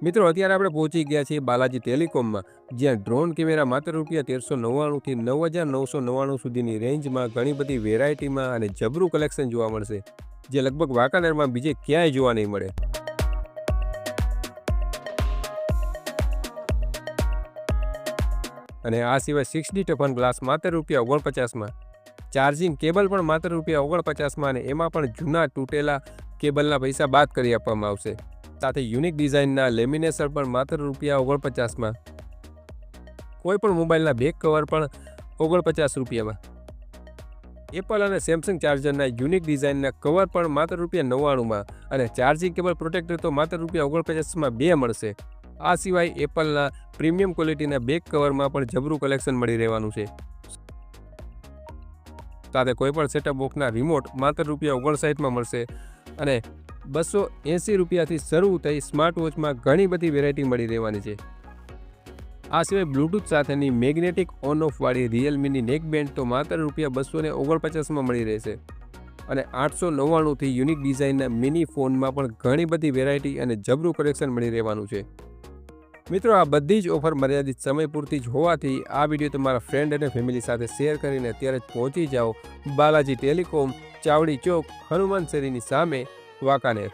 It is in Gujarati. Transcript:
મિત્રો અત્યારે આપણે પહોંચી ગયા છીએ બાલાજી ટેલિકોમમાં, જ્યાં ડ્રોન કેમેરા માત્ર ₹1399 થી 9999 સુધીની રેન્જમાં ઘણી બધી વેરાયટીમાં અને જબરું કલેક્શન જોવા મળશે, જે લગભગ વાંકાનેરમાં બીજે ક્યાંય જોવા નહીં મળે. અને આ સિવાય 6D ટફન ગ્લાસ માત્ર ₹49માં, ચાર્જિંગ કેબલ પણ માત્ર ₹49માં, અને એમાં પણ જૂના તૂટેલા કેબલના પૈસા બાદ કરી આપવામાં આવશે. સાથે યુનિક ડિઝાઇનના લેમિનેશન પણ માત્ર ₹49માં. કોઈ પણ મોબાઈલના બેક કવર પણ ₹49. એપલ અને સેમસંગ ચાર્જરના યુનિક ડિઝાઇનના કવર પણ માત્ર ₹99માં, અને ચાર્જિંગ કેબલ પ્રોટેક્ટર તો માત્ર ₹49માં 2 મળશે. આ સિવાય એપલના પ્રીમિયમ ક્વોલિટીના બેક કવરમાં પણ જબરું કલેક્શન મળી રહેવાનું છે. સાથે કોઈપણ સેટઅપ બોક્સના રિમોટ માત્ર ₹59માં મળશે, અને ₹280થી શરૂ થઈ સ્માર્ટ વોચમાં ઘણી બધી વેરાયટી મળી રહેવાની છે. આ સિવાય બ્લૂટૂથ સાથેની મેગ્નેટિક ઓન ઓફ વાળી રિયલમીની નેકબેન્ડ તો માત્ર ₹249માં મળી રહેશે. અને 899થી યુનિક ડિઝાઇનના મિની ફોનમાં પણ ઘણી બધી વેરાયટી અને જબરું કલેક્શન મળી રહેવાનું છે. મિત્રો, આ બધી જ ઓફર મર્યાદિત સમય પૂરતી જ હોવાથી આ વિડીયો તમારા ફ્રેન્ડ અને ફેમિલી સાથે શેર કરીને અત્યારે જ પહોંચી જાઓ બાલાજી ટેલિકોમ, ચાવડી ચોક, હનુમાન શેરીની સામે, વાંકાનેર.